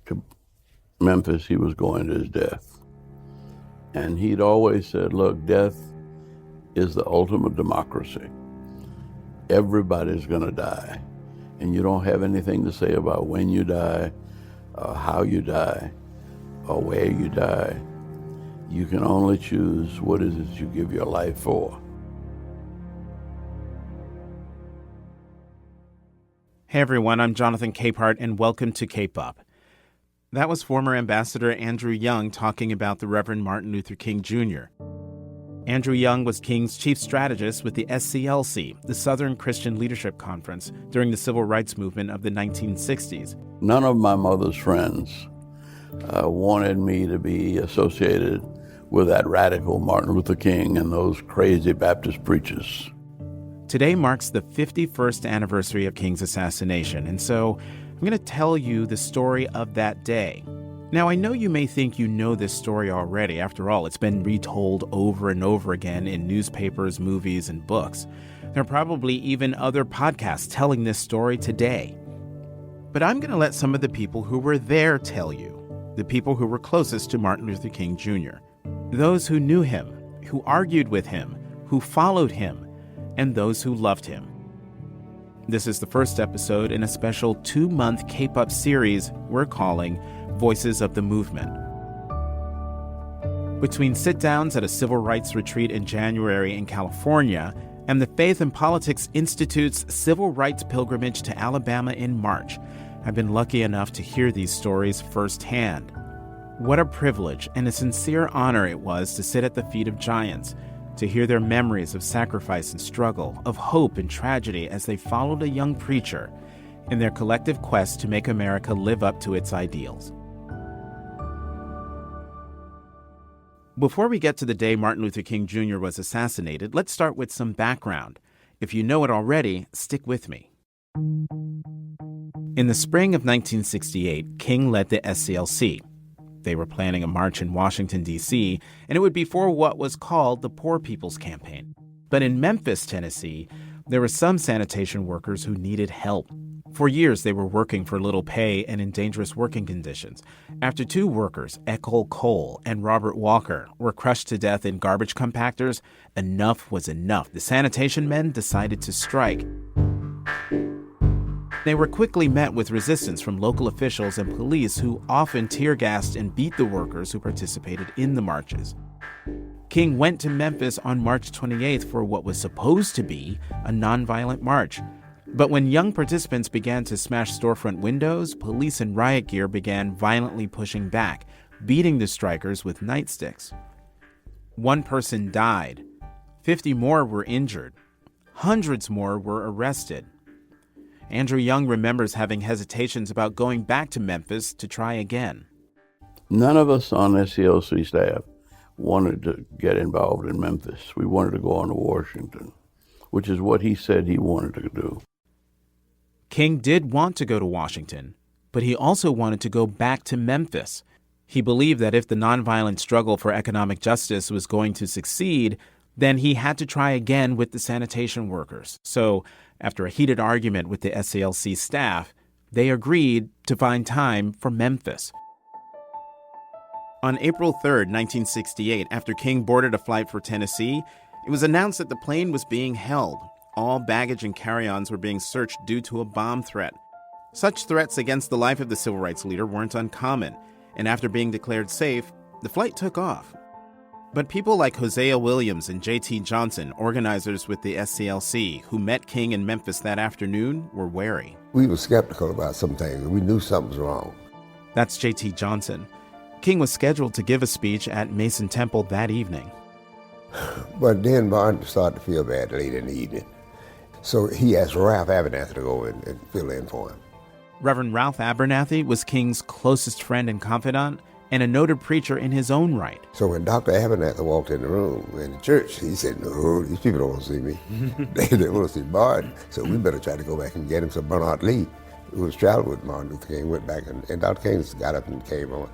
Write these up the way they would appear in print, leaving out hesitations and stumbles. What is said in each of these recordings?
to Memphis, he was going to his death. And he'd always said, look, death is the ultimate democracy. Everybody's going to die. And you don't have anything to say about when you die, or how you die, or where you die. You can only choose what is it you give your life for. Hey everyone, I'm Jonathan Capehart, and welcome to Cape Up. That was former Ambassador Andrew Young talking about the Reverend Martin Luther King Jr. Andrew Young was King's chief strategist with the SCLC, the Southern Christian Leadership Conference, during the Civil Rights Movement of the 1960s. None of my mother's friends wanted me to be associated with that radical Martin Luther King and those crazy Baptist preachers. Today marks the 51st anniversary of King's assassination, and so I'm going to tell you the story of that day. Now, I know you may think you know this story already. After all, it's been retold over and over again in newspapers, movies, and books. There are probably even other podcasts telling this story today. But I'm going to let some of the people who were there tell you, the people who were closest to Martin Luther King Jr., those who knew him, who argued with him, who followed him, and those who loved him. This is the first episode in a special 2-month Cape Up series we're calling Voices of the Movement. Between sit-downs at a civil rights retreat in January in California and the Faith and Politics Institute's Civil Rights Pilgrimage to Alabama in March, I've been lucky enough to hear these stories firsthand. What a privilege and a sincere honor it was to sit at the feet of giants, to hear their memories of sacrifice and struggle, of hope and tragedy as they followed a young preacher in their collective quest to make America live up to its ideals. Before we get to the day Martin Luther King Jr. was assassinated, let's start with some background. If you know it already, stick with me. In the spring of 1968, King led the SCLC. They were planning a march in Washington, D.C., and it would be for what was called the Poor People's Campaign. But in Memphis, Tennessee, there were some sanitation workers who needed help. For years, they were working for little pay and in dangerous working conditions. After 2 workers, Ecole Cole and Robert Walker, were crushed to death in garbage compactors, enough was enough. The sanitation men decided to strike. They were quickly met with resistance from local officials and police who often tear-gassed and beat the workers who participated in the marches. King went to Memphis on March 28th for what was supposed to be a nonviolent march. But when young participants began to smash storefront windows, police in riot gear began violently pushing back, beating the strikers with nightsticks. 1 person died. 50 more were injured. Hundreds more were arrested. Andrew Young remembers having hesitations about going back to Memphis to try again. None of us on SCLC staff wanted to get involved in Memphis. We wanted to go on to Washington, which is what he said he wanted to do. King did want to go to Washington, but he also wanted to go back to Memphis. He believed that if the nonviolent struggle for economic justice was going to succeed, then he had to try again with the sanitation workers. So, after a heated argument with the SCLC staff, they agreed to find time for Memphis. On April 3rd, 1968, after King boarded a flight for Tennessee, it was announced that the plane was being held. All baggage and carry-ons were being searched due to a bomb threat. Such threats against the life of the civil rights leader weren't uncommon, and after being declared safe, the flight took off. But people like Hosea Williams and J.T. Johnson, organizers with the SCLC, who met King in Memphis that afternoon, were wary. We were skeptical about some things. We knew something was wrong. That's J.T. Johnson. King was scheduled to give a speech at Mason Temple that evening. But then Martin started to feel bad late in the evening. So he asked Ralph Abernathy to go and fill in for him. Reverend Ralph Abernathy was King's closest friend and confidant, and a noted preacher in his own right. So when Dr. Abernathy walked in the room in the church, he said, no, these people don't want to see me. they want to see Martin. So we better try to go back and get him. So Bernard Lee, who was traveling with Martin Luther King, went back, and Dr. King got up and came on.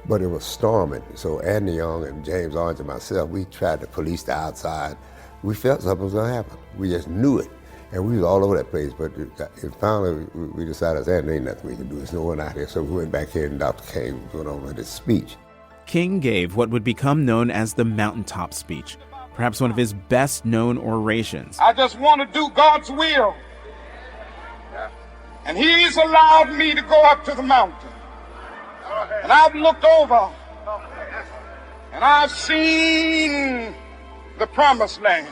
But it was storming. So Andy Young and James Orange and myself, we tried to police the outside. We felt something was going to happen. We just knew it. And we was all over that place, but finally we decided there ain't nothing we can do. There's no one out here. So we went back here and Dr. King was going on with his speech. King gave what would become known as the mountaintop speech, perhaps one of his best-known orations. I just want to do God's will. And he's allowed me to go up to the mountain. And I've looked over and I've seen the promised land.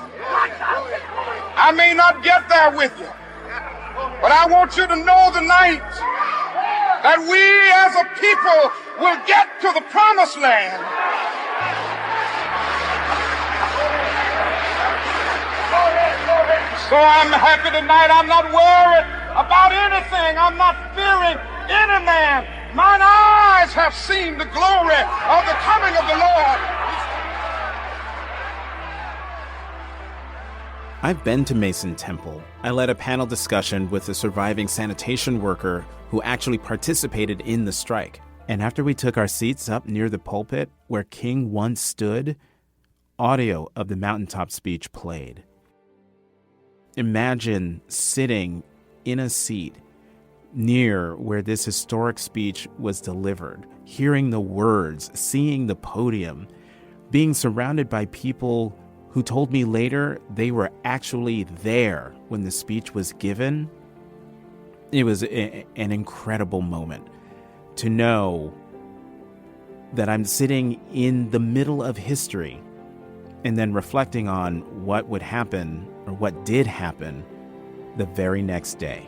I may not get there with you, but I want you to know tonight that we as a people will get to the promised land. So I'm happy tonight. I'm not worried about anything. I'm not fearing any man. Mine eyes have seen the glory of the coming of the Lord. I've been to Mason Temple. I led a panel discussion with a surviving sanitation worker who actually participated in the strike. And after we took our seats up near the pulpit where King once stood, audio of the mountaintop speech played. Imagine sitting in a seat near where this historic speech was delivered, hearing the words, seeing the podium, being surrounded by people who told me later they were actually there when the speech was given. It was an incredible moment to know that I'm sitting in the middle of history and then reflecting on what would happen or what did happen the very next day.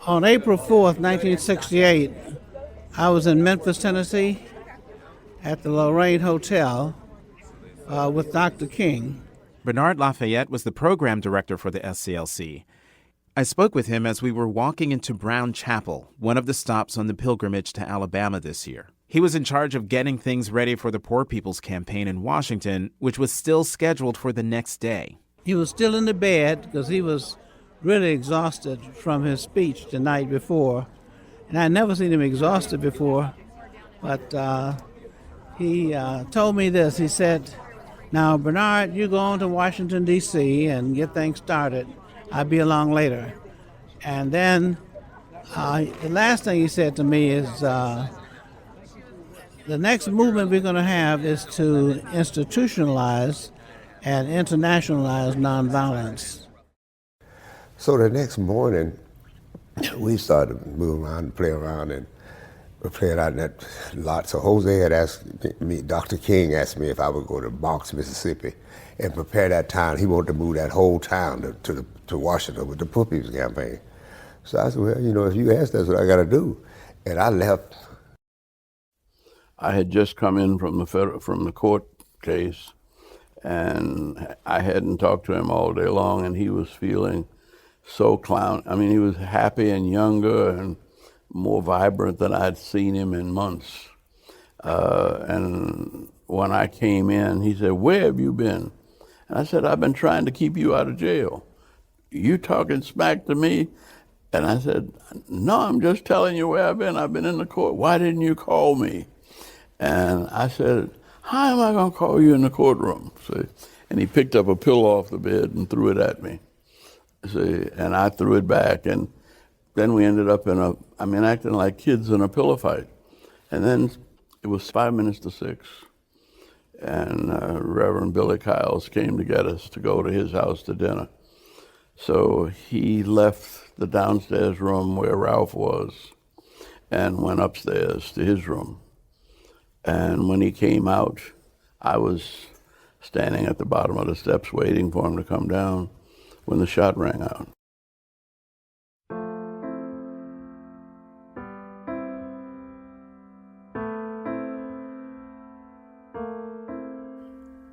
On April 4th, 1968, I was in Memphis, Tennessee at the Lorraine Hotel with Dr. King. Bernard Lafayette was the program director for the SCLC. I spoke with him as we were walking into Brown Chapel, one of the stops on the pilgrimage to Alabama this year. He was in charge of getting things ready for the Poor People's Campaign in Washington, which was still scheduled for the next day. He was still in the bed because he was really exhausted from his speech the night before. And I'd never seen him exhausted before, but he told me this. He said, "Now, Bernard, you go on to Washington, D.C. and get things started. I'll be along later." And then the last thing he said to me is, the next movement we're going to have is to institutionalize and internationalize nonviolence. So the next morning, we started to move around and play around, and we played out in that lot. So Jose had asked me, Dr. King asked me if I would go to Marks, Mississippi, and prepare that town. He wanted to move that whole town to Washington with the Poor People's Campaign. So I said, well, you know, if you ask, that's what I got to do. And I left. I had just come in from the court case, and I hadn't talked to him all day long, and he was feeling so he was happy and younger and more vibrant than I'd seen him in months. And when I came in, he said, "Where have you been?" And I said, "I've been trying to keep you out of jail. You talking smack to me?" And I said, "No, I'm just telling you where I've been. I've been in the court. Why didn't you call me?" And I said, "How am I going to call you in the courtroom?" See? And he picked up a pillow off the bed and threw it at me. See? And I threw it back. And then we ended up acting like kids in a pillow fight. And then it was 5 minutes to 6. And Reverend Billy Kyles came to get us to go to his house to dinner. So he left the downstairs room where Ralph was and went upstairs to his room. And when he came out, I was standing at the bottom of the steps waiting for him to come down when the shot rang out.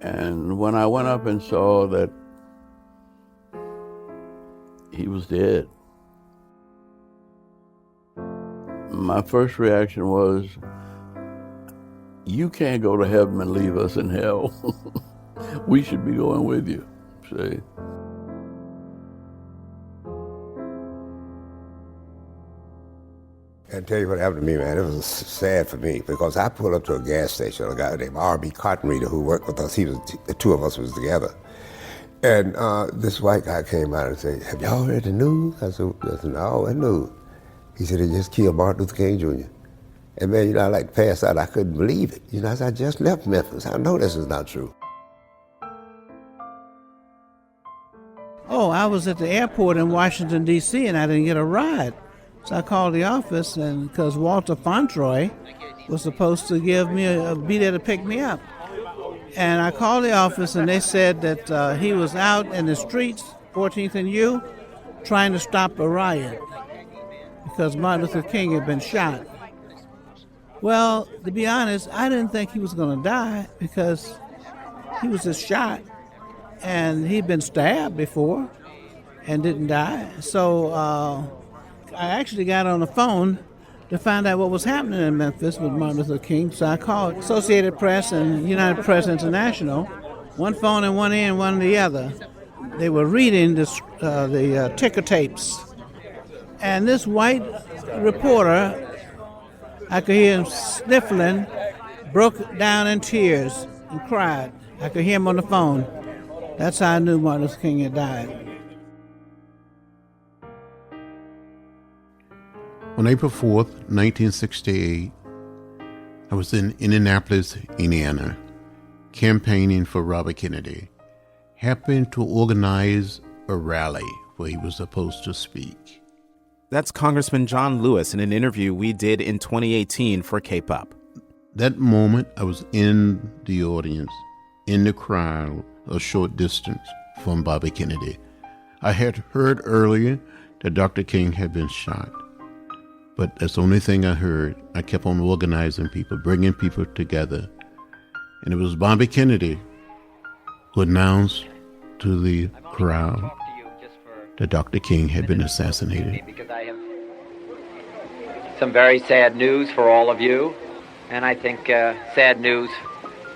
And when I went up and saw that he was dead, my first reaction was, you can't go to heaven and leave us in hell. We should be going with you, see? And tell you what happened to me, man. It was sad for me because I pulled up to a gas station. A guy named R.B. Cotton Reader who worked with us. The two of us was together. And this white guy came out and said, "Have y'all read the news?" I said, "No, what news?" He said, "They just killed Martin Luther King Jr." And man, I like passed out. I couldn't believe it. I said, "I just left Memphis. I know this is not true." Oh, I was at the airport in Washington, D.C., and I didn't get a ride. So I called the office, and because Walter Fauntroy was supposed to be there to pick me up. And I called the office, and they said that he was out in the streets, 14th and U, trying to stop a riot because Martin Luther King had been shot. Well, to be honest, I didn't think he was going to die because he was just shot, and he'd been stabbed before and didn't die. So I actually got on the phone to find out what was happening in Memphis with Martin Luther King. So I called Associated Press and United Press International, one phone in one ear and one in the other. They were reading the ticker tapes. And this white reporter, I could hear him sniffling, broke down in tears and cried. I could hear him on the phone. That's how I knew Martin Luther King had died. On April 4th, 1968, I was in Indianapolis, Indiana, campaigning for Robert Kennedy. Happened to organize a rally where he was supposed to speak. That's Congressman John Lewis in an interview we did in 2018 for K-Pop. That moment, I was in the audience, in the crowd, a short distance from Bobby Kennedy. I had heard earlier that Dr. King had been shot. But that's the only thing I heard. I kept on organizing people, bringing people together. And it was Bobby Kennedy who announced to the crowd that Dr. King had been assassinated. Because I have some very sad news for all of you, and I think sad news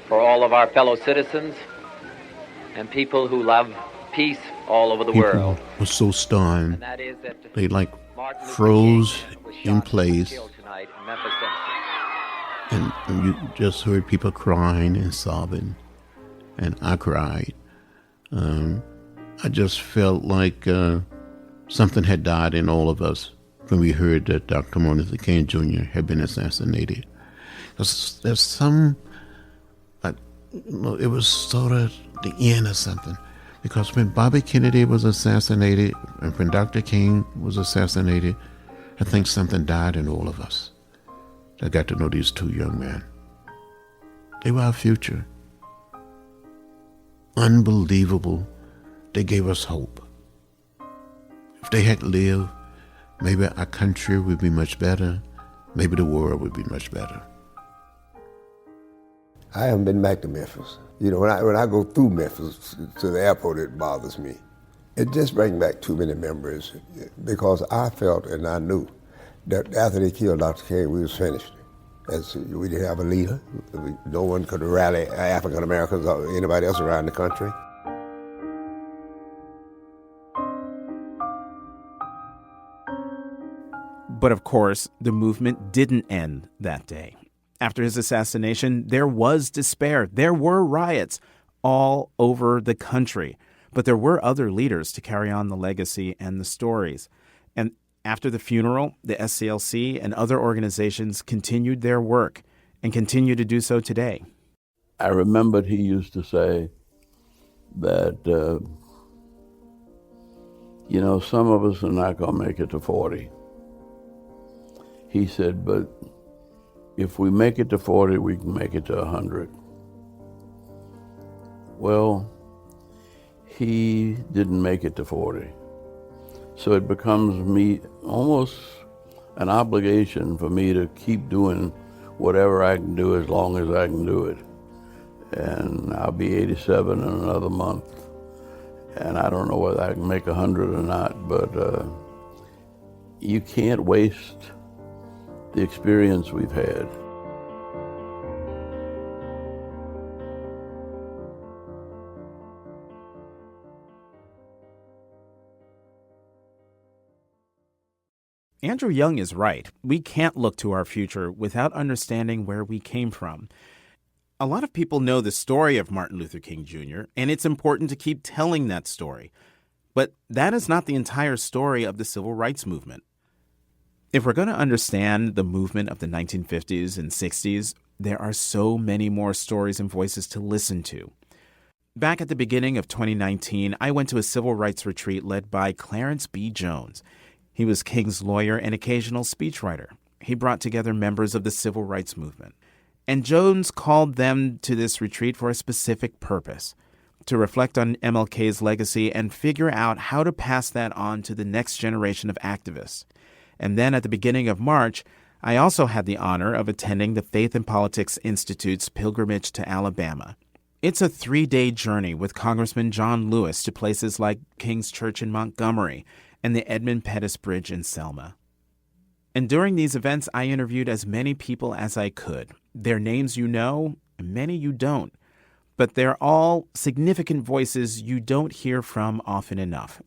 for all of our fellow citizens and people who love peace all over the world. People were so stunned. And that is that They like Martin Luther froze King was in shot place. and killed tonight in Memphis, Tennessee. And you just heard people crying and sobbing, and I cried. I just felt like something had died in all of us when we heard that Dr. Martin Luther King Jr. had been assassinated. There's some, it was sort of the end of something. Because when Bobby Kennedy was assassinated, and when Dr. King was assassinated, I think something died in all of us. I got to know these two young men. They were our future. Unbelievable. They gave us hope. If they had lived, maybe our country would be much better. Maybe the world would be much better. I haven't been back to Memphis. When I go through Memphis to the airport, it bothers me. It just brings back too many memories because I felt and I knew that after they killed Dr. King, we was finished. We didn't have a leader. No one could rally African Americans or anybody else around the country. But of course, the movement didn't end that day. After his assassination, there was despair. There were riots all over the country. But there were other leaders to carry on the legacy and the stories. And after the funeral, the SCLC and other organizations continued their work and continue to do so today. I remembered he used to say that, some of us are not going to make it to 40. He said, but if we make it to 40, we can make it to 100. Well, he didn't make it to 40. So it becomes me almost an obligation for me to keep doing whatever I can do as long as I can do it. And I'll be 87 in another month. And I don't know whether I can make 100 or not, but you can't waste the experience we've had. Andrew Young is right. We can't look to our future without understanding where we came from. A lot of people know the story of Martin Luther King Jr., and it's important to keep telling that story. But that is not the entire story of the civil rights movement. If we're going to understand the movement of the 1950s and 60s, there are so many more stories and voices to listen to. Back at the beginning of 2019, I went to a civil rights retreat led by Clarence B. Jones. He was King's lawyer and occasional speechwriter. He brought together members of the civil rights movement. And Jones called them to this retreat for a specific purpose, to reflect on MLK's legacy and figure out how to pass that on to the next generation of activists. And then at the beginning of March, I also had the honor of attending the Faith and Politics Institute's pilgrimage to Alabama. It's a 3-day journey with Congressman John Lewis to places like King's Church in Montgomery and the Edmund Pettus Bridge in Selma. And during these events, I interviewed as many people as I could. Their names you know, and many you don't. But they're all significant voices you don't hear from often enough.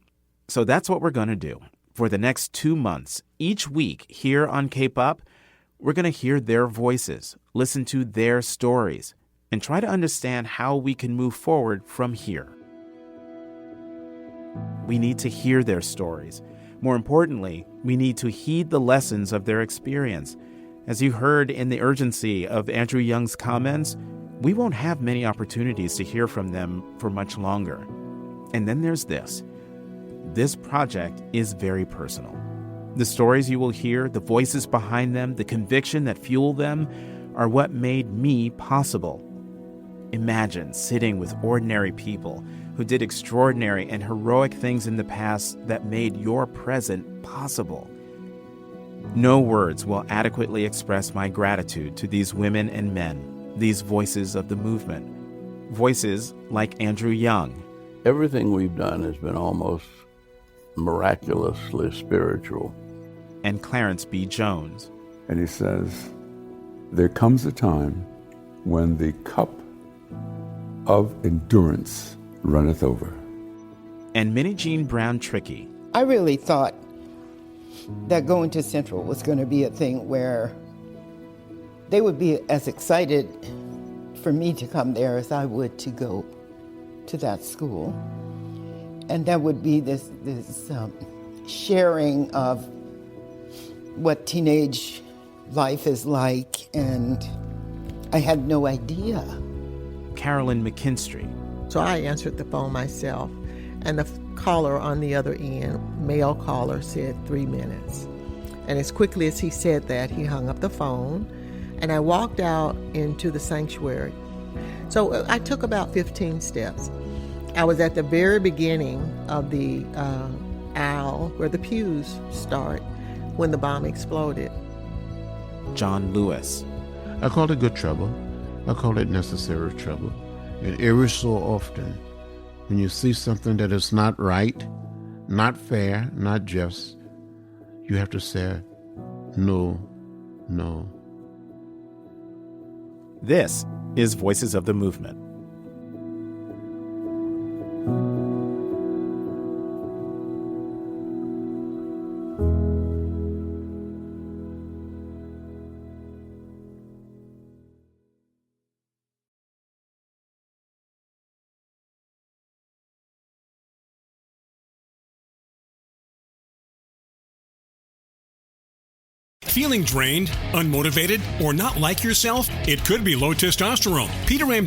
So that's what we're going to do. For the next 2 months, each week here on Cape Up, we're going to hear their voices, listen to their stories, and try to understand how we can move forward from here. We need to hear their stories. More importantly, we need to heed the lessons of their experience. As you heard in the urgency of Andrew Young's comments, we won't have many opportunities to hear from them for much longer. And then there's this. This project is very personal. The stories you will hear, the voices behind them, the conviction that fuel them are what made me possible. Imagine sitting with ordinary people who did extraordinary and heroic things in the past that made your present possible. No words will adequately express my gratitude to these women and men, these voices of the movement. Voices like Andrew Young. Everything we've done has been almost miraculously spiritual. And Clarence B. Jones. And he says, there comes a time when the cup of endurance runneth over. And Minnie Jean Brown Trickey. I really thought that going to Central was going to be a thing where they would be as excited for me to come there as I would to go to that school. And that would be this sharing of what teenage life is like, and I had no idea. Carolyn McKinstry. So I answered the phone myself, and the caller on the other end, male caller, said 3 minutes. And as quickly as he said that, he hung up the phone, and I walked out into the sanctuary. So I took about 15 steps. I was at the very beginning of the aisle where the pews start when the bomb exploded. John Lewis. I call it good trouble. I call it necessary trouble. And every so often, when you see something that is not right, not fair, not just, you have to say, no, no. This is Voices of the Movement. Feeling drained, unmotivated, or not like yourself? It could be low testosterone. Peter M.